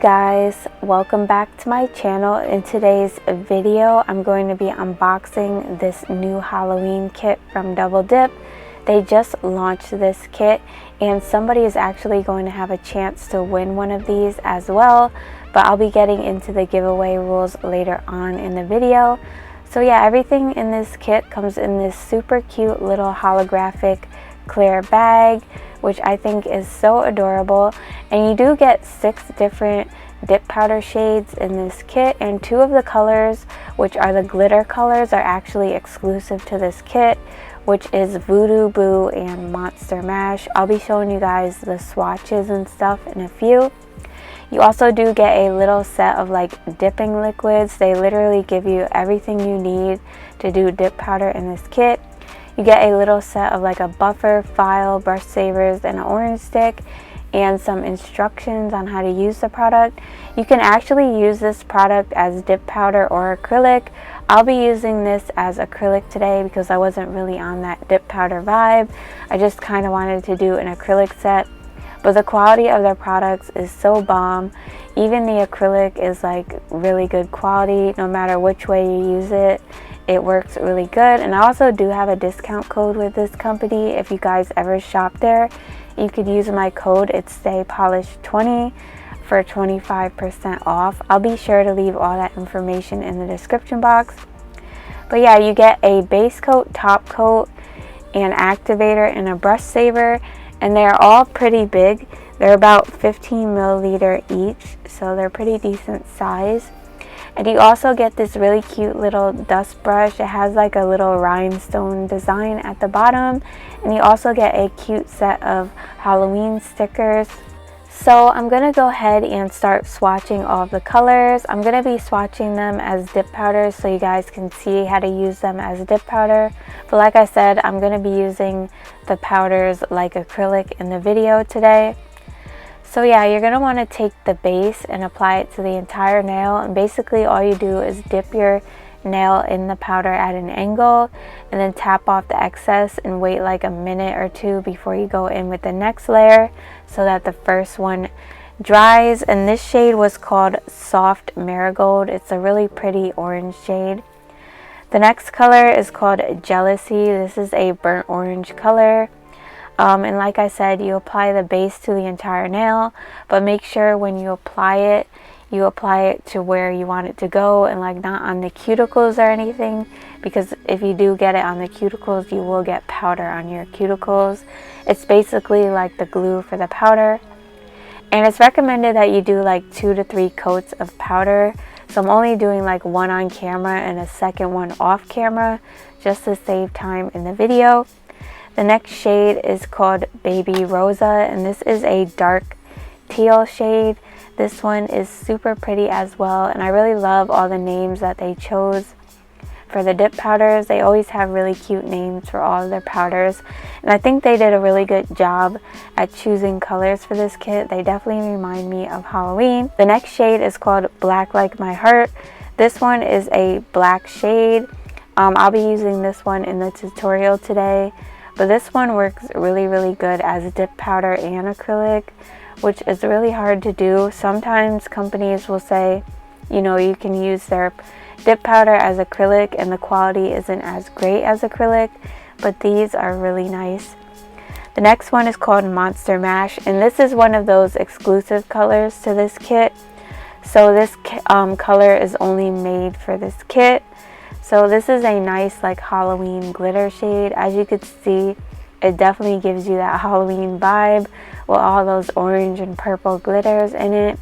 guys, welcome back to my channel. In today's video I'm going to be unboxing this new Halloween kit from Double Dip. They just launched this kit and somebody is actually going to have a chance to win one of these as well, but I'll be getting into the giveaway rules later on in the video. So yeah, everything in this kit comes in this super cute little holographic clear bag, which I think is so adorable. And you do get 6 different dip powder shades in this kit, and 2 of the colors, which are the glitter colors, are actually exclusive to this kit, which is Voodoo Boo and Monster Mash. I'll be showing you guys the swatches and stuff in a few. You also do get a little set of like dipping liquids. They literally give you everything you need to do dip powder in this kit. You get a little set of like a buffer, file, brush savers, and an orange stick, and some instructions on how to use the product. You can actually use this product as dip powder or acrylic. I'll be using this as acrylic today because I wasn't really on that dip powder vibe. I just kind of wanted to do an acrylic set. But the quality of their products is so bomb. Even the acrylic is like really good quality. No matter which way you use it, it works really good. And I also do have a discount code with this company. If you guys ever shop there, you could use my code. It's StayPolished20 for 25% off. I'll be sure to leave all that information in the description box. But yeah, you get a base coat, top coat, an activator, and a brush saver. And they're all pretty big. They're about 15 milliliter each, so they're pretty decent size. And you also get this really cute little dust brush. It has like a little rhinestone design at the bottom. And you also get a cute set of Halloween stickers. So I'm going to go ahead and start swatching all of the colors. I'm going to be swatching them as dip powder so you guys can see how to use them as dip powder. But like I said, I'm going to be using the powders like acrylic in the video today. So yeah, you're going to want to take the base and apply it to the entire nail. And basically all you do is dip your nail in the powder at an angle and then tap off the excess and wait like a minute or 2 before you go in with the next layer so that the first one dries. And this shade was called Soft Marigold. It's a really pretty orange shade. The next color is called Jealousy. This is a burnt orange color. And like I said, you apply the base to the entire nail, but make sure when you apply it to where you want it to go and like not on the cuticles or anything, because if you do get it on the cuticles, you will get powder on your cuticles. It's basically like the glue for the powder. And it's recommended that you do like 2 to 3 coats of powder. So I'm only doing like 1 on camera and a second one off camera just to save time in the video. The next shade is called Baby Rosa, and this is a dark teal shade. This one is super pretty as well, and I really love all the names that they chose for the dip powders. They always have really cute names for all of their powders, and I think they did a really good job at choosing colors for this kit. They definitely remind me of Halloween. The next shade is called Black Like My Heart. This one is a black shade. I'll be using this one in the tutorial today, but this one works really good as a dip powder and acrylic, which is really hard to do. Sometimes companies will say, you know, you can use their dip powder as acrylic and the quality isn't as great as acrylic, but these are really nice. The next one is called Monster Mash, and this is one of those exclusive colors to this kit. So this color is only made for this kit. So this is a nice like Halloween glitter shade. As you could see, it definitely gives you that Halloween vibe with all those orange and purple glitters in it.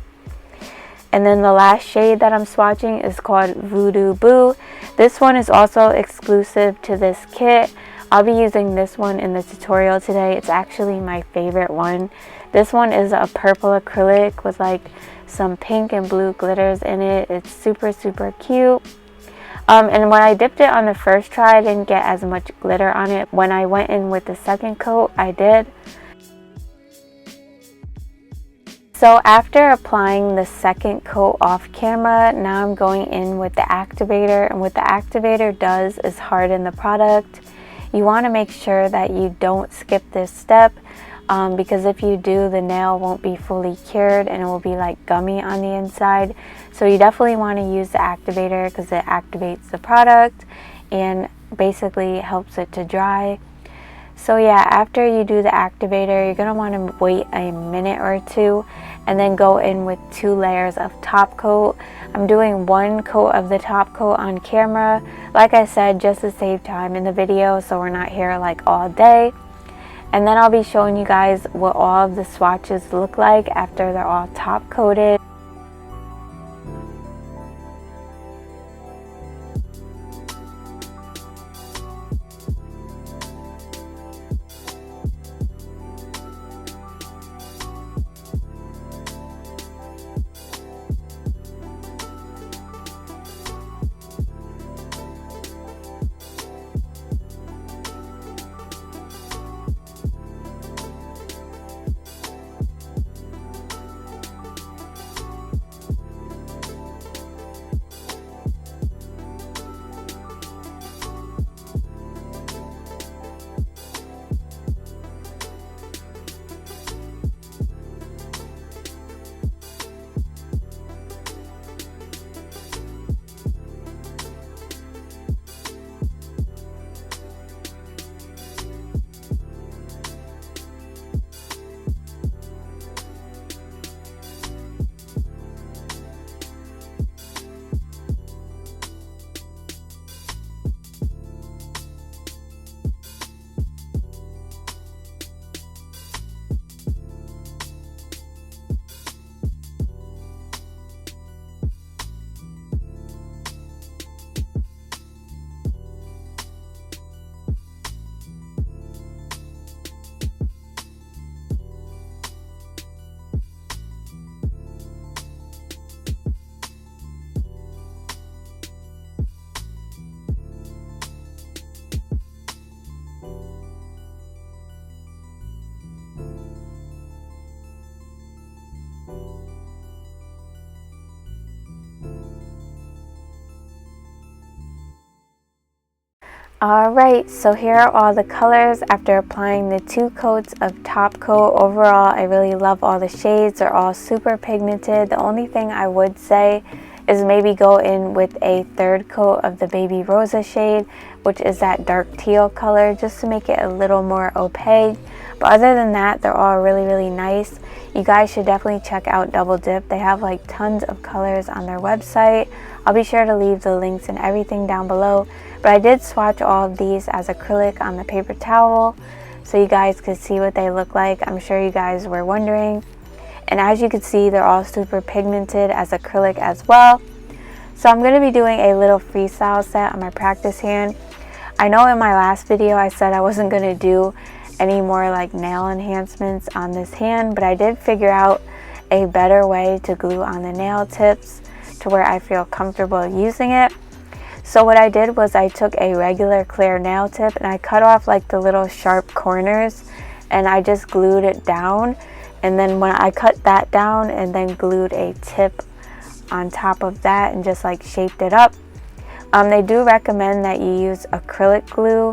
And then the last shade that I'm swatching is called Voodoo Boo. This one is also exclusive to this kit. I'll be using this one in the tutorial today. It's actually my favorite one. This one is a purple acrylic with like some pink and blue glitters in it. It's super cute. And when I dipped it on the first try, I didn't get as much glitter on it. When I went in with the second coat, I did. So after applying the second coat off camera, now I'm going in with the activator. And what the activator does is harden the product. You want to make sure that you don't skip this step. because if you do, the nail won't be fully cured and it will be like gummy on the inside. So you definitely want to use the activator because it activates the product and basically helps it to dry. So yeah, after you do the activator, you're going to want to wait a minute or two and then go in with 2 layers of top coat. I'm doing 1 coat of the top coat on camera, like I said, just to save time in the video so we're not here like all day. And then I'll be showing you guys what all of the swatches look like after they're all top coated. Alright, so here are all the colors after applying the 2 coats of top coat. Overall, I really love all the shades. They're all super pigmented. The only thing I would say is maybe go in with a 3rd coat of the Baby Rosa shade, which is that dark teal color, just to make it a little more opaque. But other than that, they're all really nice. You guys should definitely check out Double Dip. They have like tons of colors on their website. I'll be sure to leave the links and everything down below. But I did swatch all of these as acrylic on the paper towel so you guys could see what they look like. I'm sure you guys were wondering. And as you can see, they're all super pigmented as acrylic as well. So I'm going to be doing a little freestyle set on my practice hand. I know in my last video I said I wasn't going to do any more like nail enhancements on this hand, but I did figure out a better way to glue on the nail tips to where I feel comfortable using it. So what I did was I took a regular clear nail tip and I cut off like the little sharp corners and I just glued it down. And then when I cut that down and then glued a tip on top of that and just like shaped it up. They do recommend that you use acrylic glue,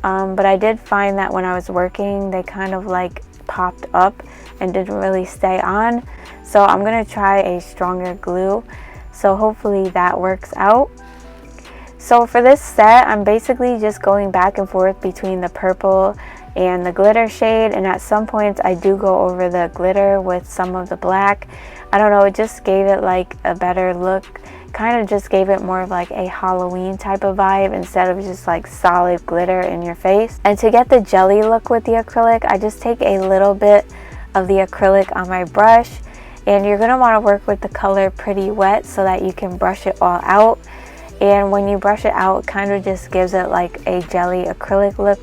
but I did find that when I was working they kind of like popped up and didn't really stay on. So I'm gonna try a stronger glue, so hopefully that works out. So for this set, I'm basically just going back and forth between the purple and the glitter shade, and at some points I do go over the glitter with some of the black. I don't know, it just gave it like a better look, kind of just gave it more of like a Halloween type of vibe instead of just like solid glitter in your face. And to get the jelly look with the acrylic, I just take a little bit of the acrylic on my brush, and you're going to want to work with the color pretty wet so that you can brush it all out. And when you brush it out, it kind of just gives it like a jelly acrylic look.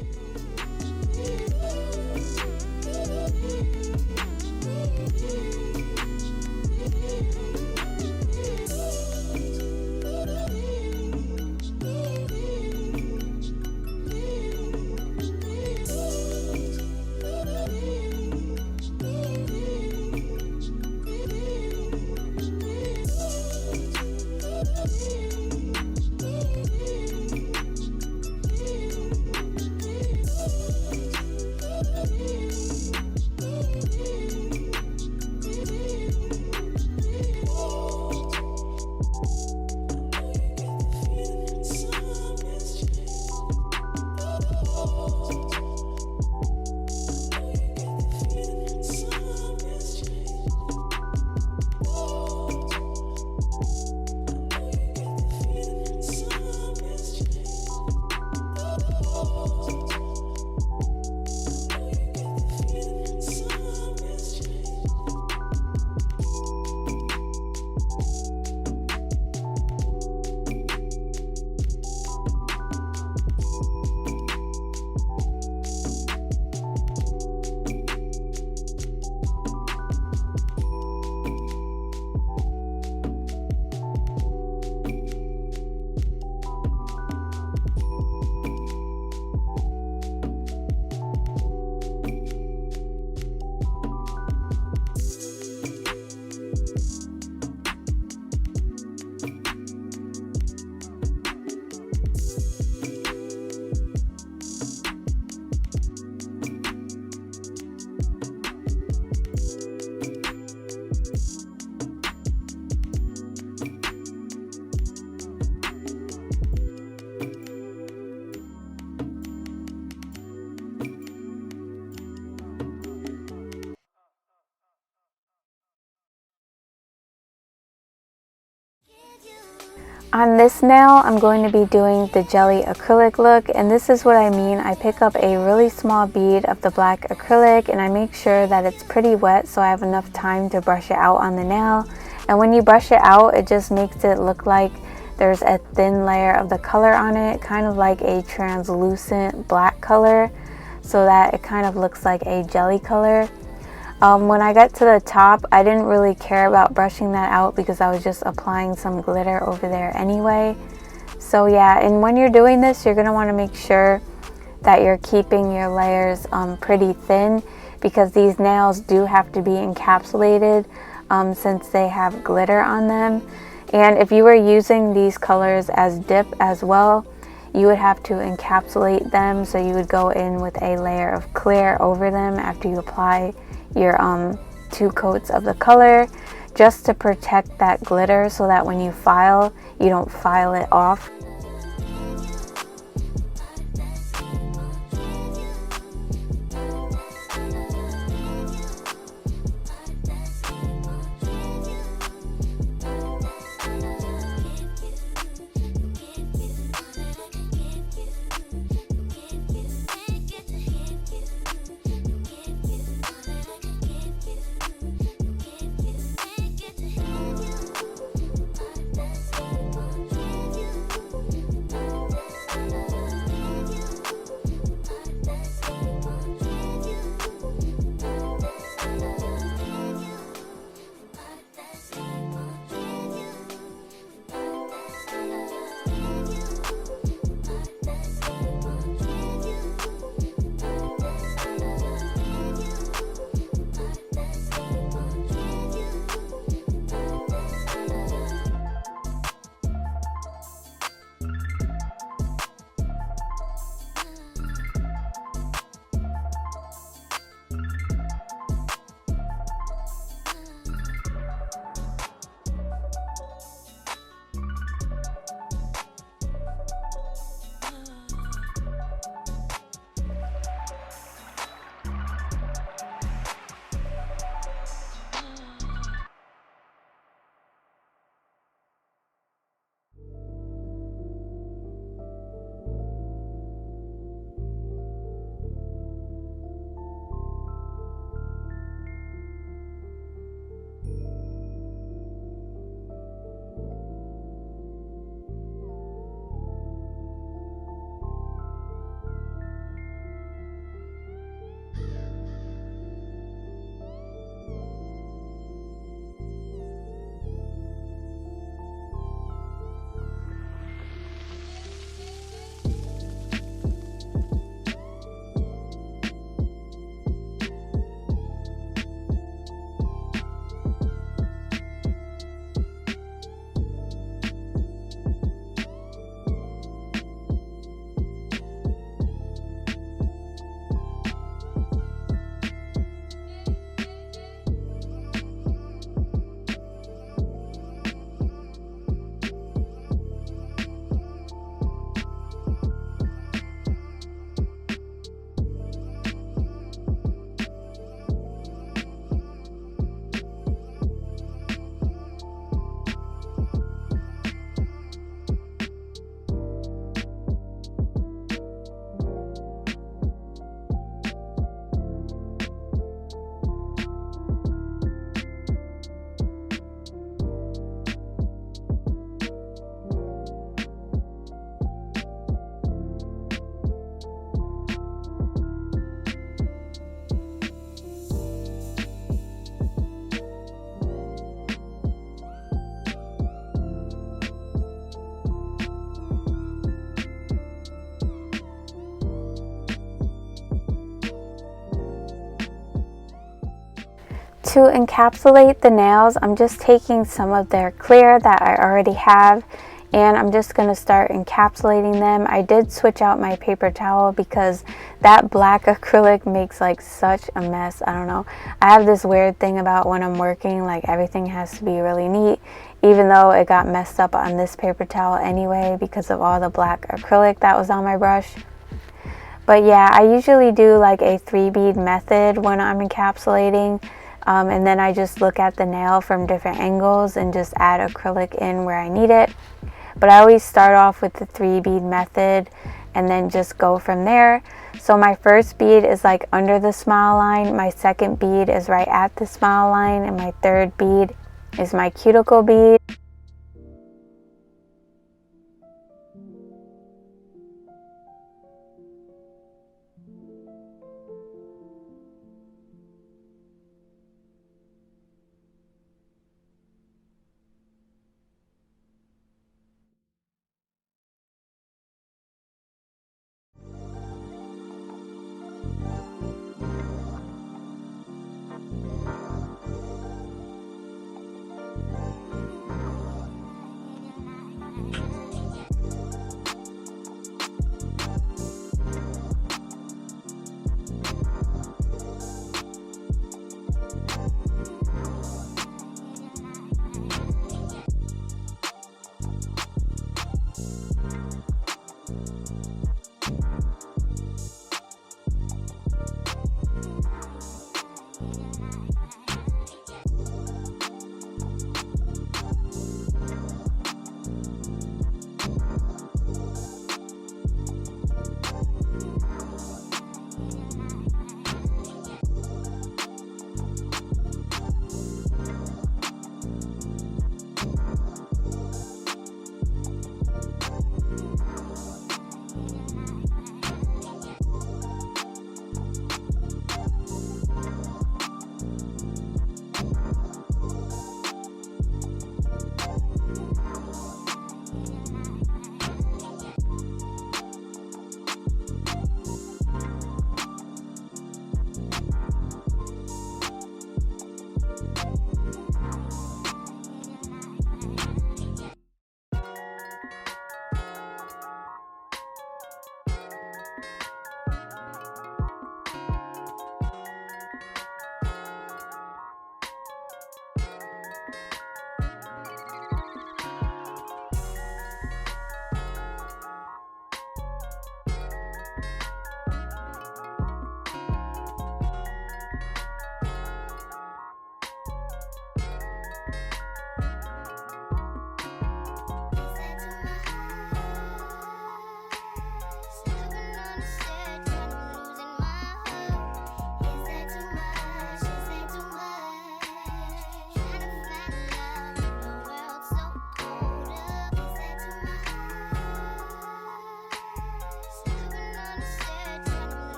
On this nail, I'm going to be doing the jelly acrylic look, and this is what I mean. I pick up a really small bead of the black acrylic and I make sure that it's pretty wet so I have enough time to brush it out on the nail. And when you brush it out, it just makes it look like there's a thin layer of the color on it, kind of like a translucent black color, so that it kind of looks like a jelly color. When I got to the top, I didn't really care about brushing that out because I was just applying some glitter over there anyway. So yeah, and when you're doing this, you're going to want to make sure that you're keeping your layers pretty thin, because these nails do have to be encapsulated since they have glitter on them. And if you were using these colors as dip as well, you would have to encapsulate them, so you would go in with a layer of clear over them after you apply your 2 coats of the color, just to protect that glitter so that when you file, you don't file it off. To encapsulate the nails, I'm just taking some of their clear that I already have, and I'm just going to start encapsulating them. I did switch out my paper towel because that black acrylic makes like such a mess. I don't know. I have this weird thing about when I'm working, like everything has to be really neat, even though it got messed up on this paper towel anyway because of all the black acrylic that was on my brush. But yeah, I usually do like a 3-bead method when I'm encapsulating. And then I just look at the nail from different angles and just add acrylic in where I need it. But I always start off with the 3-bead method and then just go from there. So my first bead is like under the smile line, my second bead is right at the smile line, and my third bead is my cuticle bead.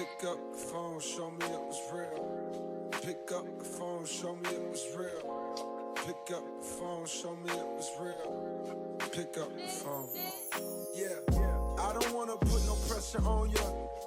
Pick up the phone, show me it was real. Pick up the phone, show me it was real. Pick up the phone, show me it was real. Pick up the phone. Yeah, I don't wanna put no pressure on ya.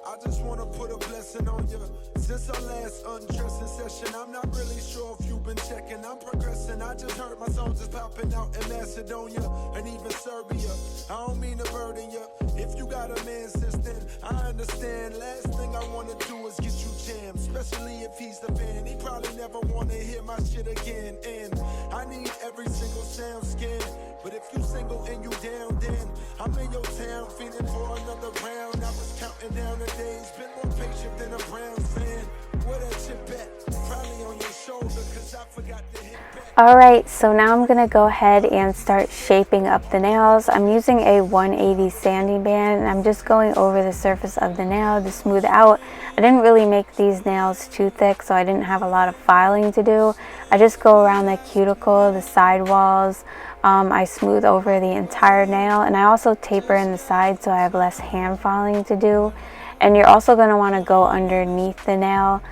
I just wanna put a blessing on ya. Since our last undressing session, I'm not really sure if you've been checking. I'm progressing. I just heard my songs is popping out in Macedonia and even Serbia. I don't mean to burden ya. If you got a man since then, I understand. Last thing I wanna do is get you jammed, especially if he's the fan. He probably never wanna hear my shit again. And I need every single sound scan. But if you single and you down, then I'm in your town feeling for another round. I was counting down the days, been more patient than a Browns fan. Where that chip at? Probably on your shoulder, cause I forgot to hit back. Alright, so now I'm going to go ahead and start shaping up the nails. I'm using a 180 sanding band and I'm just going over the surface of the nail to smooth out. I didn't really make these nails too thick, so I didn't have a lot of filing to do. I just go around the cuticle, the side walls. I smooth over the entire nail, and I also taper in the side so I have less hand filing to do. And you're also going to want to go underneath the nail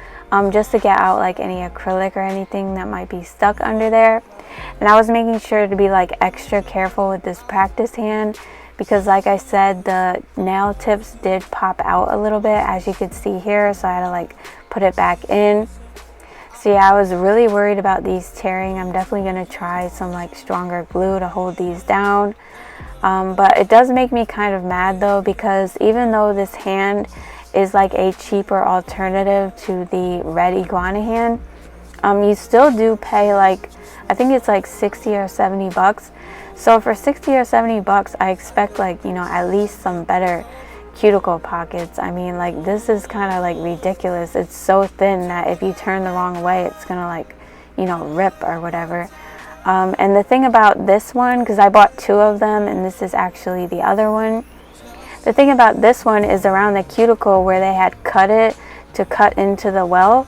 just to get out like any acrylic or anything that might be stuck under there. And I was making sure to be like extra careful with this practice hand because, like I said, the nail tips did pop out a little bit, as you could see here, so I had to like put it back in. So yeah, I was really worried about these tearing. I'm definitely going to try some like stronger glue to hold these down. But it does make me kind of mad though, because even though this hand is like a cheaper alternative to the red iguana hand, you still do pay like, I think it's like 60 or 70 bucks. So for 60 or 70 bucks, I expect like, you know, at least some better cuticle pockets. I mean, like, this is kind of like ridiculous. It's so thin that if you turn the wrong way, it's gonna like, you know, rip or whatever. And the thing about this one, because I bought two of them and this is actually the other one, the thing about this one is around the cuticle where they had cut it to cut into the well,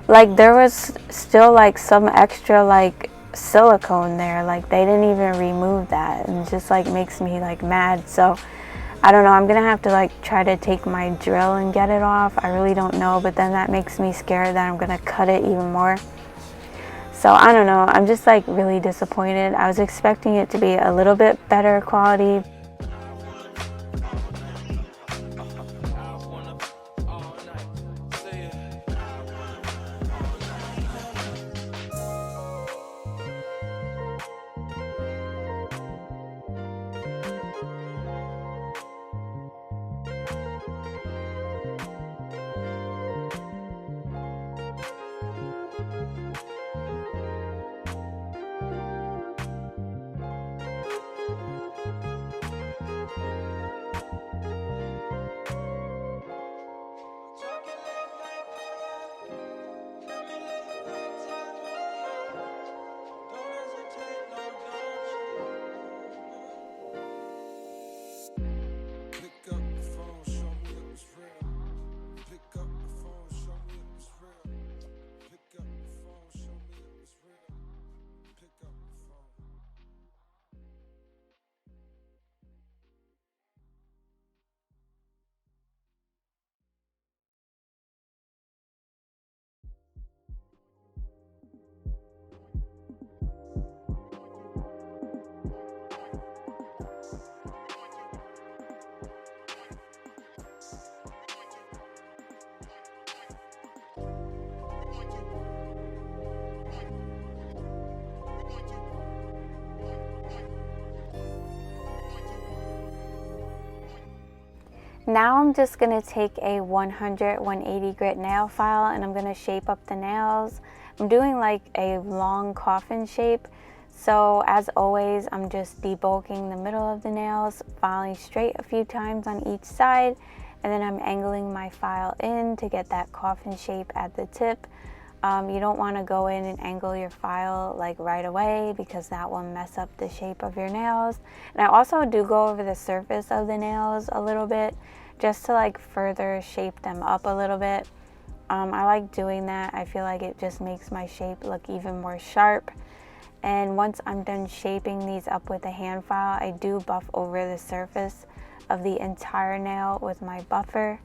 like there was still like some extra like silicone there. Like they didn't even remove that, and it just like makes me like mad. So I don't know, I'm gonna have to like try to take my drill and get it off. I really don't know, but then that makes me scared that I'm gonna cut it even more. So I don't know, I'm just like really disappointed. I was expecting it to be a little bit better quality. Now I'm just going to take a 180 grit nail file and I'm going to shape up the nails. I'm doing like a long coffin shape. So as always, I'm just debulking the middle of the nails, filing straight a few times on each side, and then I'm angling my file in to get that coffin shape at the tip. You don't want to go in and angle your file like right away because that will mess up the shape of your nails. And I also do go over the surface of the nails a little bit just to like further shape them up a little bit. I like doing that. I feel like it just makes my shape look even more sharp. And once I'm done shaping these up with a hand file, I do buff over the surface of the entire nail with my buffer.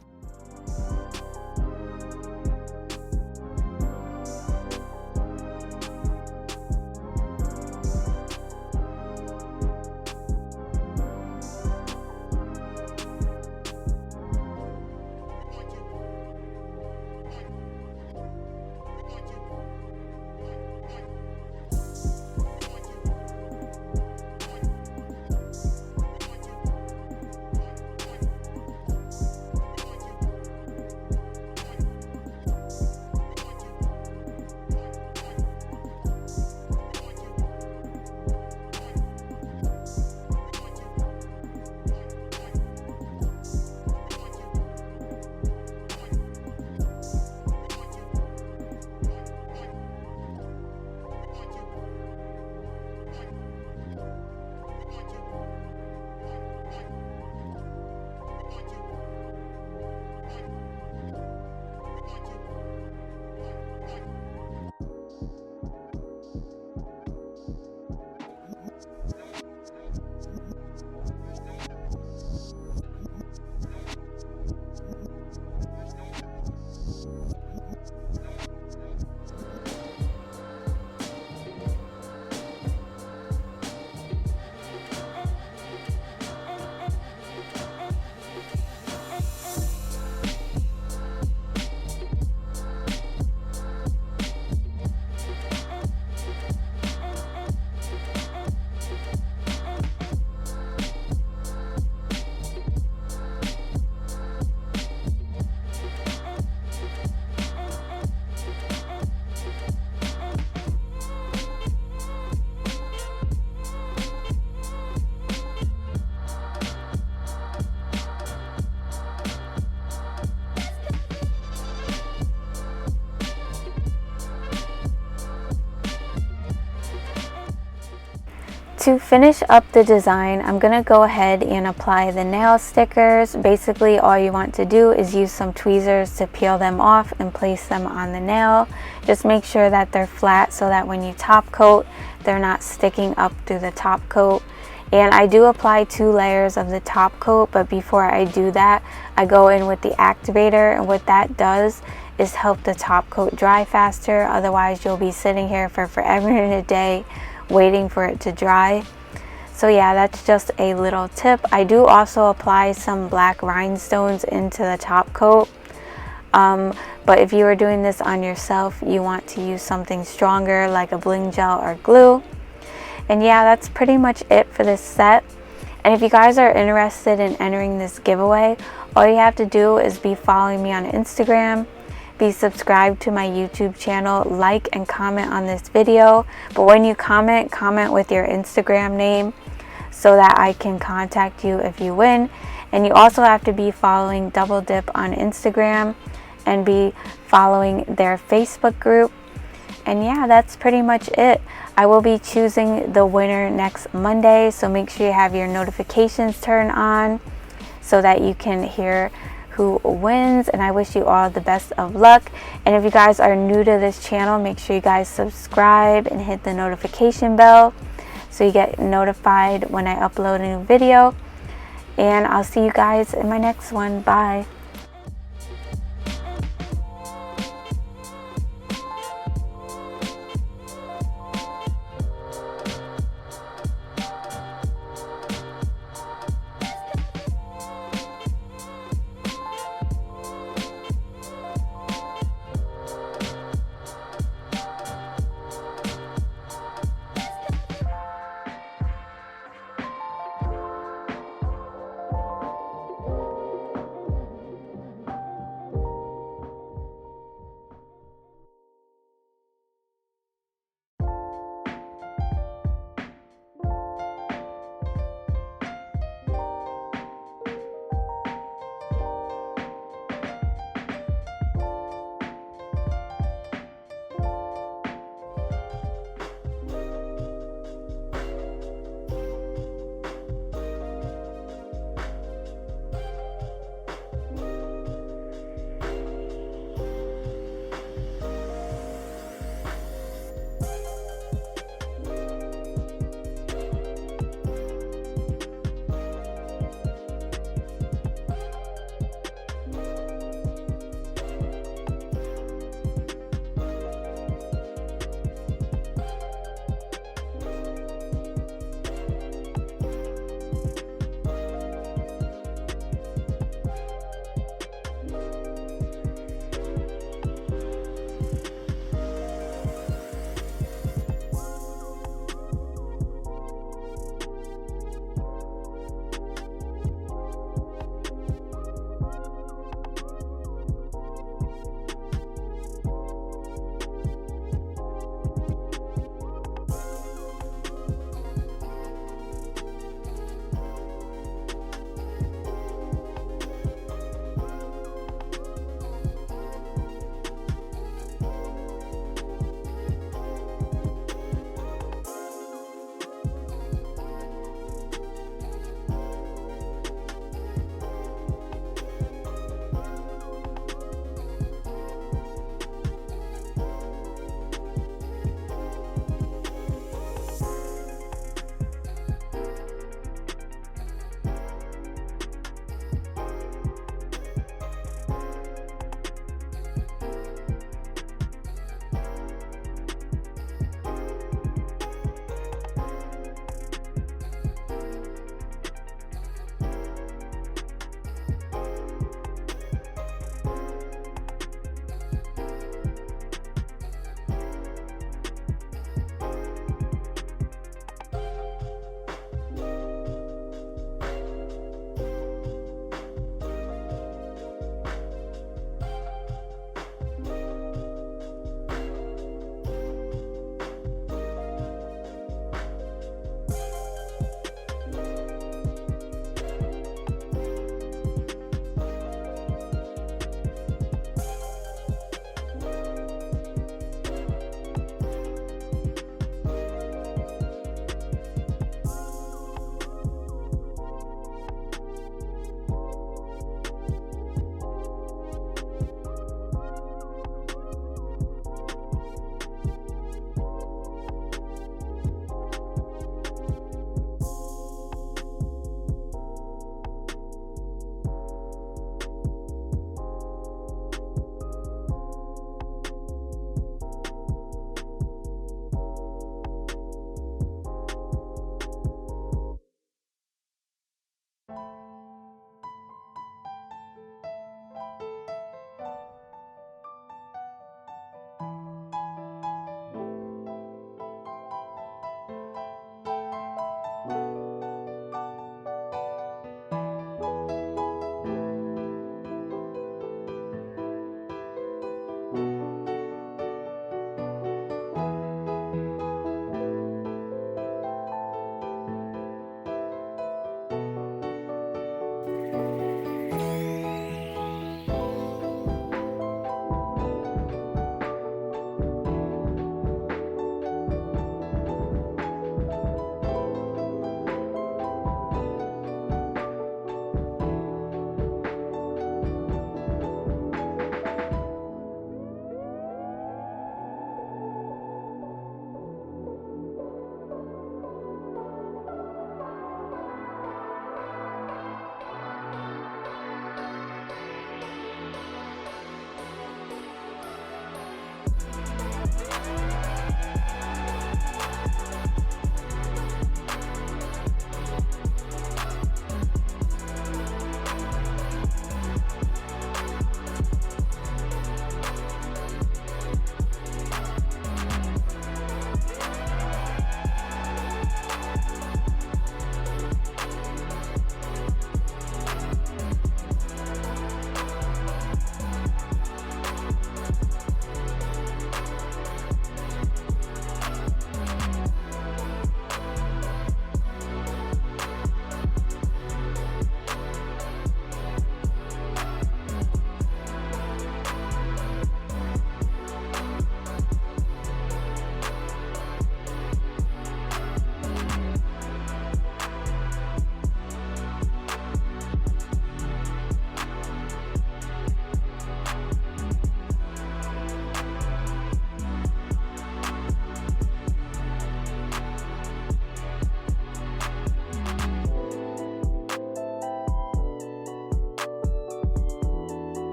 To finish up the design, I'm going to go ahead and apply the nail stickers. Basically, all you want to do is use some tweezers to peel them off and place them on the nail. Just make sure that they're flat so that when you top coat, they're not sticking up through the top coat. And I do apply 2 layers of the top coat, but before I do that, I go in with the activator, and what that does is help the top coat dry faster. Otherwise, you'll be sitting here for forever and a day waiting for it to dry. So yeah, that's just a little tip. I do also apply some black rhinestones into the top coat, but if you are doing this on yourself, you want to use something stronger like a bling gel or glue. And yeah, that's pretty much it for this set. And if you guys are interested in entering this giveaway, all you have to do is be following me on Instagram, be subscribed to my YouTube channel, like and comment on this video. But when you comment with your Instagram name so that I can contact you if you win. And you also have to be following Double Dip on Instagram and be following their Facebook group. And yeah, that's pretty much it. I will be choosing the winner next Monday, so make sure you have your notifications turned on so that you can hear who wins. And I wish you all the best of luck. And if you guys are new to this channel, make sure you guys subscribe and hit the notification bell so you get notified when I upload a new video. And I'll see you guys in my next one. Bye.